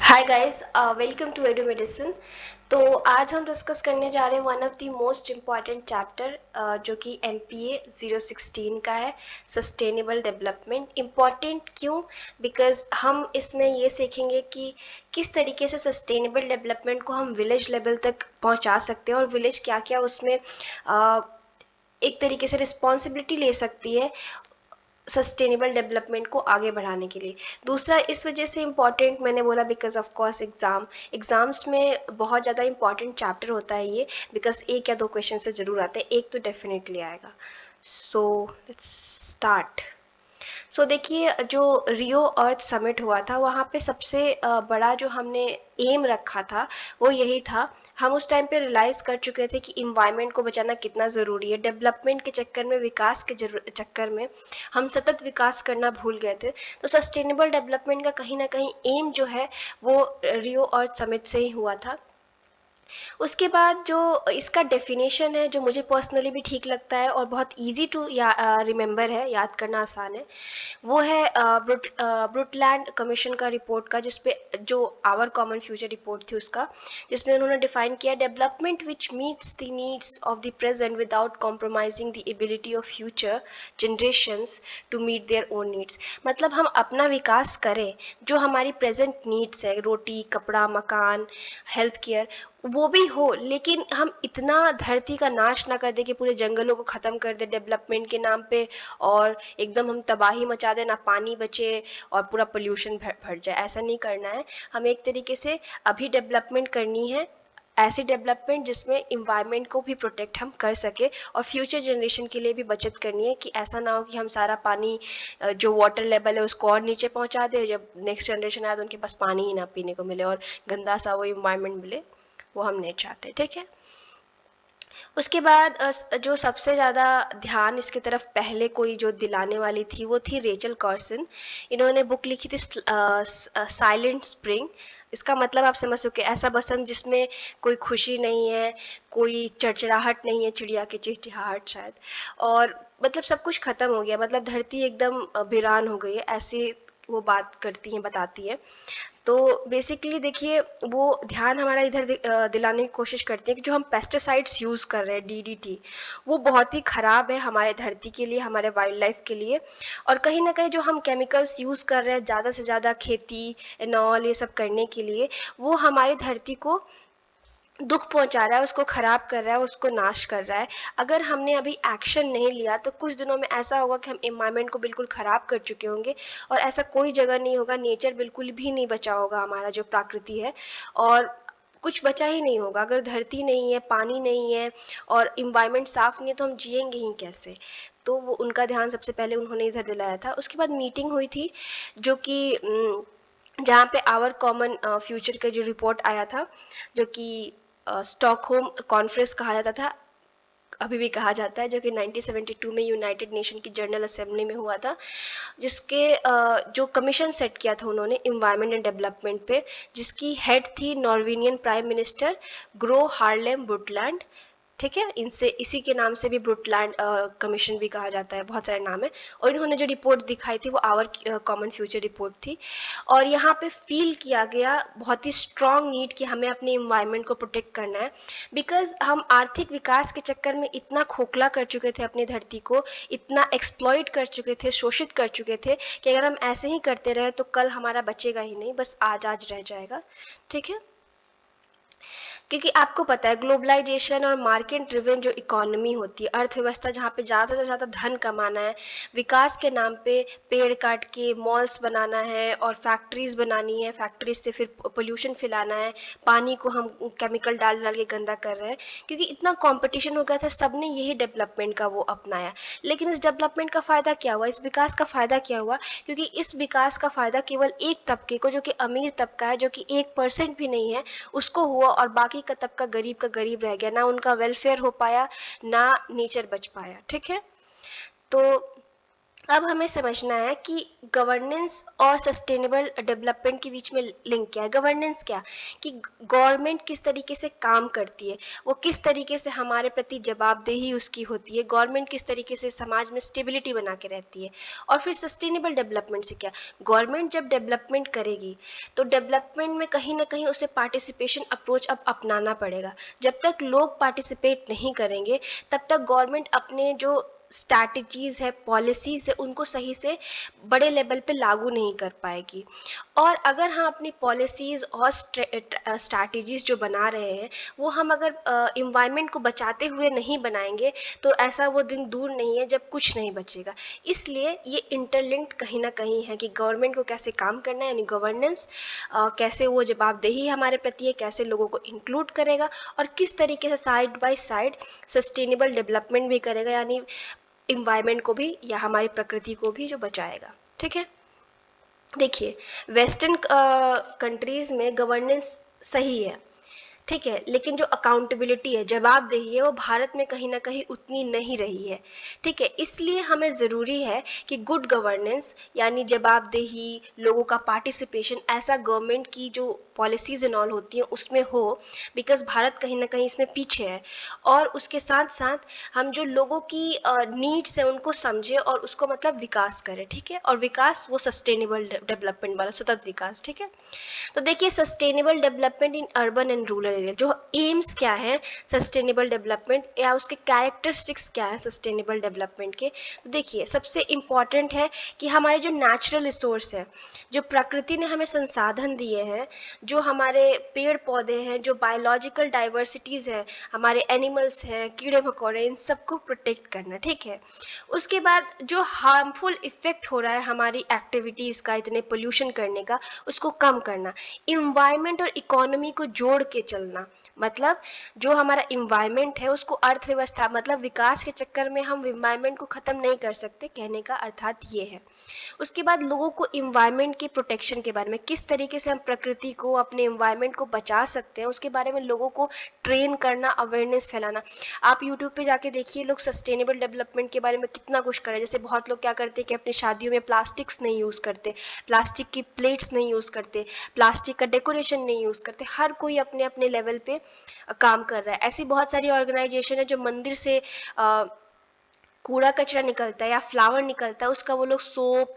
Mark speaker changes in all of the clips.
Speaker 1: Hi guys, welcome to Edu Medicine. तो आज हम डिस्कस करने जा रहे हैं one of the most important chapter जो कि MPA 016 का है, सस्टेनेबल डेवलपमेंट। इम्पॉर्टेंट क्यों? बिकॉज हम इसमें ये सीखेंगे कि किस तरीके से सस्टेनेबल डेवलपमेंट को हम विलेज लेवल तक पहुंचा सकते हैं और विलेज क्या क्या उसमें एक तरीके से रिस्पॉन्सिबिलिटी ले सकती है सस्टेनेबल डेवलपमेंट को आगे बढ़ाने के लिए। दूसरा इस वजह से इम्पॉर्टेंट मैंने बोला बिकॉज ऑफ कोर्स एग्ज़ाम्स में बहुत ज़्यादा इम्पॉर्टेंट चैप्टर होता है ये, बिकॉज एक या दो क्वेश्चन से ज़रूर आते हैं, एक तो डेफिनेटली आएगा। So let's start. देखिए, जो रियो अर्थ समिट हुआ था वहाँ पे सबसे बड़ा जो हमने एम रखा था वो यही था। हम उस टाइम पे रियलाइज़ कर चुके थे कि इन्वायरमेंट को बचाना कितना ज़रूरी है। डेवलपमेंट के चक्कर में, विकास के चक्कर में हम सतत विकास करना भूल गए थे। तो सस्टेनेबल डेवलपमेंट का कहीं ना कहीं एम जो है वो रियो अर्थ समिट से ही हुआ था। उसके बाद जो इसका डेफिनेशन है, जो मुझे पर्सनली भी ठीक लगता है और बहुत इजी टू रिमेंबर है, याद करना आसान है, वो है ब्रुटलैंड कमीशन का रिपोर्ट का, जिसपे जो आवर कॉमन फ्यूचर रिपोर्ट थी उसका, जिसमें उन्होंने डिफाइन किया development which meets the needs of the present without compromising the ability of future generations to meet their own needs. मतलब हम अपना विकास करें जो हमारी प्रेजेंट नीड्स है, रोटी, कपड़ा, मकान, हेल्थ केयर, वो भी हो, लेकिन हम इतना धरती का नाश ना कर दे कि पूरे जंगलों को ख़त्म कर दे डेवलपमेंट के नाम पे, और एकदम हम तबाही मचा दें, ना पानी बचे और पूरा पोल्यूशन भर जाए। ऐसा नहीं करना है। हमें एक तरीके से अभी डेवलपमेंट करनी है, ऐसी डेवलपमेंट जिसमें इन्वायरमेंट को भी प्रोटेक्ट हम कर सके और फ्यूचर जनरेशन के लिए भी बचत करनी है, कि ऐसा ना हो कि हम सारा पानी जो वाटर लेवल है उसको और नीचे पहुंचा दे, जब नेक्स्ट जनरेशन आए तो उनके पास पानी ही ना पीने को मिले और गंदा सा वो इन्वायरमेंट मिले। वो हम नहीं चाहते। ठीक है। उसके बाद जो सबसे ज़्यादा ध्यान इसकी तरफ पहले कोई जो दिलाने वाली थी वो थी रेचल कार्सन। इन्होंने बुक लिखी थी साइलेंट स्प्रिंग। इसका मतलब आप समझ सके, ऐसा बसंत जिसमें कोई खुशी नहीं है, कोई चड़चड़ाहट नहीं है, चिड़िया की चिहचिहाहट शायद, और मतलब सब कुछ खत्म हो गया, मतलब धरती एकदम वीरान हो गई है, ऐसी वो बात करती हैं, बताती है। तो बेसिकली देखिए, वो ध्यान हमारा इधर दिलाने की कोशिश करती है कि जो हम पेस्टिसाइड्स यूज़ कर रहे हैं, DDT, वो बहुत ही ख़राब है हमारे धरती के लिए, हमारे वाइल्ड लाइफ के लिए। और कहीं ना कहीं जो हम केमिकल्स यूज़ कर रहे हैं ज़्यादा से ज़्यादा खेती एनॉल ये सब करने के लिए, वो हमारी धरती को दुख पहुंचा रहा है, उसको ख़राब कर रहा है, उसको नाश कर रहा है। अगर हमने अभी एक्शन नहीं लिया तो कुछ दिनों में ऐसा होगा कि हम एनवायरनमेंट को बिल्कुल ख़राब कर चुके होंगे, और ऐसा कोई जगह नहीं होगा, नेचर बिल्कुल भी नहीं बचा होगा, हमारा जो प्रकृति है, और कुछ बचा ही नहीं होगा। अगर धरती नहीं है, पानी नहीं है और इन्वायरमेंट साफ़ नहीं है तो हम जिएंगे ही कैसे? तो वो उनका ध्यान सबसे पहले उन्होंने इधर दिलाया था। उसके बाद मीटिंग हुई थी जो कि जहाँ पे आवर कॉमन फ्यूचर का जो रिपोर्ट आया था, जो कि स्टॉकहोम कॉन्फ्रेंस कहा जाता था, अभी भी कहा जाता है, जो कि 1972 में यूनाइटेड नेशन की जनरल असेंबली में हुआ था, जिसके जो कमीशन सेट किया था उन्होंने इन्वायरमेंट एंड डेवलपमेंट पे, जिसकी हेड थी नॉर्वेनियन प्राइम मिनिस्टर ग्रो हार्लेम ब्रुटलैंड। ठीक है, इनसे इसी के नाम से भी ब्रुटलैंड कमीशन भी कहा जाता है, बहुत सारे नाम है। और इन्होंने जो रिपोर्ट दिखाई थी वो आवर कॉमन फ्यूचर रिपोर्ट थी, और यहाँ पे फील किया गया बहुत ही स्ट्रॉन्ग नीड कि हमें अपने इन्वायरमेंट को प्रोटेक्ट करना है। बिकॉज हम आर्थिक विकास के चक्कर में इतना खोखला कर चुके थे अपनी धरती को, इतना एक्सप्लॉइट कर चुके थे, शोषित कर चुके थे, कि अगर हम ऐसे ही करते रहे तो कल हमारा बचेगा ही नहीं, बस आज आज रह जाएगा। ठीक है। क्योंकि आपको पता है, ग्लोबलाइजेशन और मार्केट ड्रिवन जो इकोनॉमी होती है, अर्थव्यवस्था जहाँ पे ज़्यादा से ज़्यादा धन कमाना है, विकास के नाम पे पेड़ काट के मॉल्स बनाना है और फैक्ट्रीज बनानी है, फैक्ट्रीज से फिर पोल्यूशन फैलाना है, पानी को हम केमिकल डाल डाल के गंदा कर रहे हैं, क्योंकि इतना कंपटीशन हो गया था, सबने यही डेवलपमेंट का वो अपनाया। लेकिन इस डेवलपमेंट का फ़ायदा क्या हुआ, इस विकास का फ़ायदा क्या हुआ? क्योंकि इस विकास का फ़ायदा केवल एक तबके को, जो कि अमीर तबका है, जो कि 1% भी नहीं है, उसको हुआ, और बाकी का तबका गरीब का गरीब रह गया, ना उनका वेलफेयर हो पाया, ना नेचर बच पाया। ठीक है। तो अब हमें समझना है कि गवर्नेंस और सस्टेनेबल डेवलपमेंट के बीच में लिंक क्या है। गवर्नेंस क्या, कि गवर्नमेंट किस तरीके से काम करती है, वो किस तरीके से हमारे प्रति जवाबदेही उसकी होती है, गवर्नमेंट किस तरीके से समाज में स्टेबिलिटी बना के रहती है। और फिर सस्टेनेबल डेवलपमेंट से क्या, गवर्नमेंट जब डेवलपमेंट करेगी तो डेवलपमेंट में कहीं ना कहीं उसे पार्टिसिपेशन अप्रोच अब अपनाना पड़ेगा। जब तक लोग पार्टिसिपेट नहीं करेंगे तब तक गवर्नमेंट अपने जो स्ट्रैटेजीज है, पॉलिसीज है, उनको सही से बड़े लेवल पे लागू नहीं कर पाएगी। और अगर हम अपनी पॉलिसीज और स्ट्रैटेजीज जो बना रहे हैं वो हम अगर इन्वायरमेंट को बचाते हुए नहीं बनाएंगे तो ऐसा वो दिन दूर नहीं है जब कुछ नहीं बचेगा। इसलिए ये इंटरलिंक्ड कहीं ना कहीं है कि गवर्नमेंट को कैसे काम करना है, यानी गवर्नेंस, कैसे वो जवाबदेही हमारे प्रति है, कैसे लोगों को इंक्लूड करेगा, और किस तरीके से side by side sustainable development भी करेगा, यानी इन्वायरमेंट को भी या हमारी प्रकृति को भी जो बचाएगा। ठीक है, देखिए वेस्टर्न कंट्रीज में गवर्नेंस सही है, ठीक है, लेकिन जो अकाउंटेबिलिटी है, जवाबदेही है, वो भारत में कहीं ना कहीं उतनी नहीं रही है। ठीक है, इसलिए हमें ज़रूरी है कि गुड गवर्नेंस यानी जवाबदेही, लोगों का पार्टिसिपेशन, ऐसा गवर्नमेंट की जो पॉलिसीज़ एंड ऑल होती हैं उसमें हो, बिकॉज भारत कहीं ना कहीं इसमें पीछे है। और उसके साथ साथ हम जो लोगों की नीड्स है उनको समझे और उसको मतलब विकास करें। ठीक है, और विकास वो सस्टेनेबल डेवलपमेंट वाला सतत विकास। ठीक है, तो देखिए sustainable development in urban and rural area, जो एम्स क्या है सस्टेनेबल डेवलपमेंट या उसके कैरेक्टरिस्टिक्स क्या है सस्टेनेबल डेवलपमेंट के, तो देखिए सबसे इम्पॉर्टेंट है कि हमारे जो नेचुरल रिसोर्स है, जो प्रकृति ने हमें संसाधन दिए हैं, जो हमारे पेड़ पौधे हैं, जो बायोलॉजिकल डाइवर्सिटीज़ हैं, हमारे एनिमल्स हैं, कीड़े मकोड़े, इन सबको प्रोटेक्ट करना। ठीक है, उसके बाद जो हार्मफुल इफेक्ट हो रहा है हमारी एक्टिविटीज़ का, इतने पोल्यूशन करने का, उसको कम करना। इन्वायरमेंट और इकोनॉमी को जोड़ के चलना, मतलब जो हमारा इन्वायरमेंट है उसको अर्थव्यवस्था, मतलब विकास के चक्कर में हम इन्वायरमेंट को ख़त्म नहीं कर सकते, कहने का अर्थात ये है। उसके बाद लोगों को इन्वायरमेंट के प्रोटेक्शन के बारे में, किस तरीके से हम प्रकृति को, अपने इन्वायरमेंट को बचा सकते हैं, उसके बारे में लोगों को ट्रेन करना, अवेयरनेस फैलाना। आप यूट्यूब पे जाके देखिए लोग सस्टेनेबल डेवलपमेंट के बारे में कितना कुछ कर रहे हैं। जैसे बहुत लोग क्या करते हैं कि अपनी शादियों में प्लास्टिक्स नहीं यूज़ करते, प्लास्टिक की प्लेट्स नहीं यूज़ करते, प्लास्टिक का डेकोरेशन नहीं यूज़ करते। हर कोई अपने अपने लेवल पे काम कर रहा है। ऐसी बहुत सारी ऑर्गेनाइजेशन है जो मंदिर से कूड़ा कचरा निकलता है या फ्लावर निकलता है, उसका वो लोग सोप,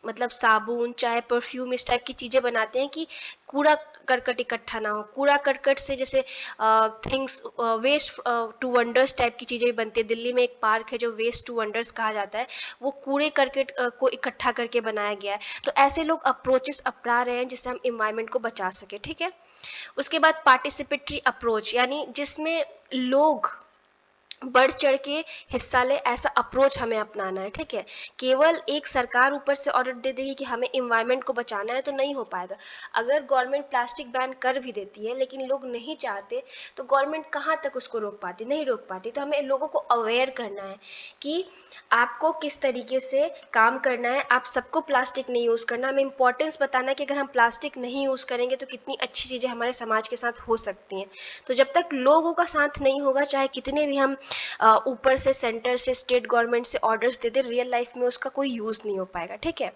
Speaker 1: मतलब साबुन, चाहे परफ्यूम, इस टाइप की चीज़ें बनाते हैं कि कूड़ा करकट इकट्ठा ना हो। कूड़ा करकट से जैसे things, waste to wonders type की चीज़ें बनती है। दिल्ली में एक पार्क है जो वेस्ट टू वंडर्स कहा जाता है, वो कूड़े करकट को इकट्ठा करके बनाया गया है। तो ऐसे लोग अप्रोचेस अपना रहे हैं जिससे हम इन्वायरमेंट को बचा सके। ठीक है, उसके बाद पार्टिसिपेटरी अप्रोच, यानी जिसमें लोग बढ़ चढ़ के हिस्सा ले, ऐसा अप्रोच हमें अपनाना है। ठीक है, केवल एक सरकार ऊपर से ऑर्डर दे देगी कि हमें इन्वायरमेंट को बचाना है तो नहीं हो पाएगा। अगर गवर्नमेंट प्लास्टिक बैन कर भी देती है लेकिन लोग नहीं चाहते तो गवर्नमेंट कहाँ तक उसको रोक पाती, नहीं रोक पाती। तो हमें लोगों को अवेयर करना है कि आपको किस तरीके से काम करना है, आप सबको प्लास्टिक नहीं यूज़ करना। हमें इंपॉर्टेंस बताना है कि अगर हम प्लास्टिक नहीं यूज़ करेंगे तो कितनी अच्छी चीज़ें हमारे समाज के साथ हो सकती हैं। तो जब तक लोगों का साथ नहीं होगा, चाहे कितने भी हम ऊपर से, सेंटर से, स्टेट गवर्नमेंट से ऑर्डर्स दे दे, रियल लाइफ में उसका कोई यूज़ नहीं हो पाएगा। ठीक है,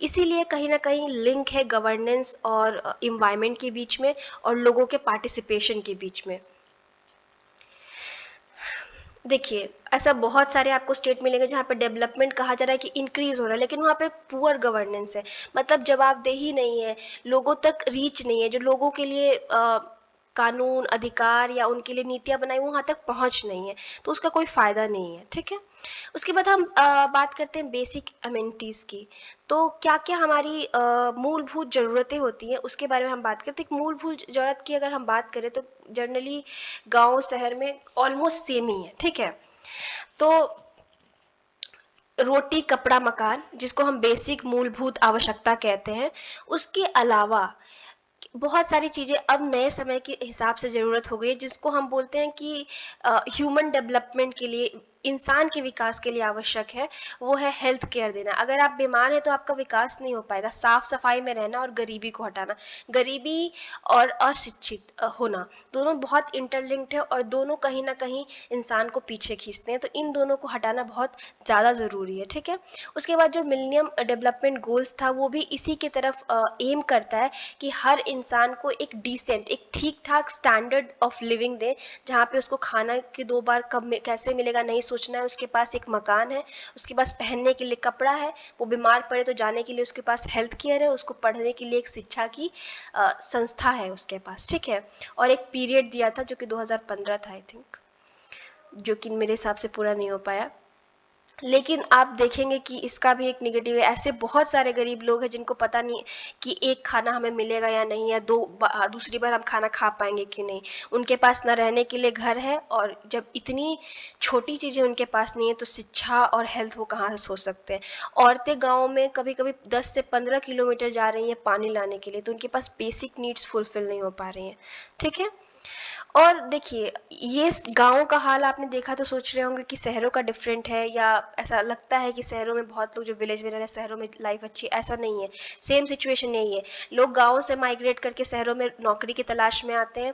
Speaker 1: इसीलिए कहीं ना कहीं लिंक है गवर्नेंस और इन्वायरमेंट के बीच में और लोगों के पार्टिसिपेशन के बीच में। देखिए ऐसा बहुत सारे आपको स्टेट मिलेंगे जहाँ पे डेवलपमेंट कहा जा रहा है कि इंक्रीज हो रहा है, लेकिन वहाँ पे पुअर गवर्नेंस है, मतलब जवाबदेही नहीं है, लोगों तक रीच नहीं है, जो लोगों के लिए कानून, अधिकार या उनके लिए नीतियाँ बनाई वहाँ तक पहुँच नहीं है, तो उसका कोई फायदा नहीं है। ठीक है, उसके बाद हम बात करते हैं बेसिक अमेनिटीज़ की। तो क्या क्या हमारी मूलभूत ज़रूरतें होती हैं उसके बारे में हम बात करते हैं। एक मूलभूत ज़रूरत की अगर हम बात करें तो जनरली गांव शहर में ऑलमोस्ट सेम ही है। ठीक है, तो रोटी, कपड़ा, मकान, जिसको हम बेसिक मूलभूत आवश्यकता कहते हैं, उसके अलावा बहुत सारी चीज़ें अब नए समय के हिसाब से ज़रूरत हो गई है, जिसको हम बोलते हैं कि ह्यूमन डेवलपमेंट के लिए इंसान के विकास के लिए आवश्यक है वो है हेल्थ केयर देना। अगर आप बीमार हैं तो आपका विकास नहीं हो पाएगा। साफ सफाई में रहना और गरीबी को हटाना, गरीबी और अशिक्षित होना दोनों बहुत इंटरलिंक्ड है और दोनों कहीं ना कहीं इंसान को पीछे खींचते हैं, तो इन दोनों को हटाना बहुत ज़्यादा ज़रूरी है। ठीक है, उसके बाद जो मिलेनियम डेवलपमेंट गोल्स था वो भी इसी की तरफ एम करता है कि हर इंसान को एक डिसेंट, एक ठीक ठाक स्टैंडर्ड ऑफ लिविंग दे, जहाँ पे उसको खाना के 2 बार कब कैसे मिलेगा नहीं सोचना है, उसके पास एक मकान है, उसके पास पहनने के लिए कपड़ा है, वो बीमार पड़े तो जाने के लिए उसके पास हेल्थ केयर है, उसको पढ़ने के लिए एक शिक्षा की संस्था है उसके पास। ठीक है, और एक पीरियड दिया था जो कि 2015 था आई थिंक, जो कि मेरे हिसाब से पूरा नहीं हो पाया। लेकिन आप देखेंगे कि इसका भी एक निगेटिव है। ऐसे बहुत सारे गरीब लोग हैं जिनको पता नहीं कि एक खाना हमें मिलेगा या नहीं, या दूसरी बार हम खाना खा पाएंगे कि नहीं। उनके पास ना रहने के लिए घर है, और जब इतनी छोटी चीज़ें उनके पास नहीं है तो शिक्षा और हेल्थ वो कहाँ से सोच सकते हैं। औरतें गाँव में कभी कभी 10 से 15 किलोमीटर जा रही हैं पानी लाने के लिए, तो उनके पास बेसिक नीड्स फुलफिल नहीं हो पा रही हैं। ठीक है, और देखिए ये गाँव का हाल आपने देखा तो सोच रहे होंगे कि शहरों का डिफरेंट है, या ऐसा लगता है कि शहरों में बहुत लोग जो विलेज में रह रहे हैं शहरों में लाइफ अच्छी, ऐसा नहीं है। सेम सिचुएशन यही है। लोग गाँव से माइग्रेट करके शहरों में नौकरी की तलाश में आते हैं,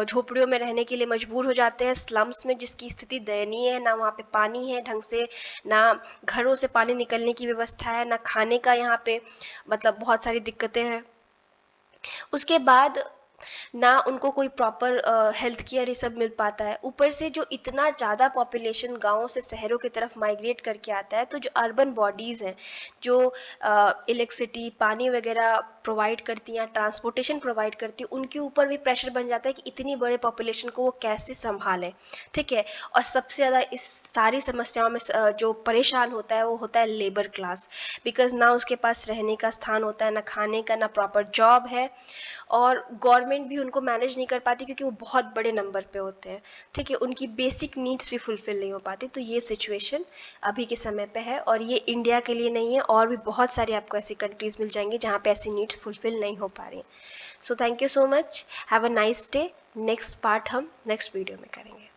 Speaker 1: झोपड़ियों में रहने के लिए मजबूर हो जाते हैं, स्लम्स में जिसकी स्थिति दयनीय है, ना वहाँ पे पानी है ढंग से, ना घरों से पानी निकलने की व्यवस्था है, ना खाने का यहाँ पे मतलब बहुत सारी दिक्कतें हैं। उसके बाद ना उनको कोई प्रॉपर हेल्थ केयर ये सब मिल पाता है। ऊपर से जो इतना ज़्यादा पॉपुलेशन गाँव से शहरों की तरफ माइग्रेट करके आता है, तो जो अर्बन बॉडीज़ हैं जो इलेक्ट्रिसिटी पानी वगैरह प्रोवाइड करती हैं, ट्रांसपोर्टेशन प्रोवाइड करती है, उनके ऊपर भी प्रेशर बन जाता है कि इतनी बड़े पॉपुलेशन को वो कैसे संभालें। ठीक है, और सबसे ज़्यादा इस सारी समस्याओं में जो परेशान होता है वो होता है लेबर क्लास, बिकॉज ना उसके पास रहने का स्थान होता है, ना खाने का, ना प्रॉपर जॉब है, और गवर्नमेंट भी उनको मैनेज नहीं कर पाती क्योंकि वो बहुत बड़े नंबर पे होते हैं। ठीक है, उनकी बेसिक नीड्स भी फुलफिल नहीं हो पाती। तो ये सिचुएशन अभी के समय पे है, और ये इंडिया के लिए नहीं है, और भी बहुत सारी आपको ऐसी कंट्रीज़ मिल जाएंगी जहाँ पे ऐसी नीड्स फुलफिल नहीं हो पा रही। So thank you so much, have a nice day. Next part हम नेक्स्ट वीडियो में करेंगे।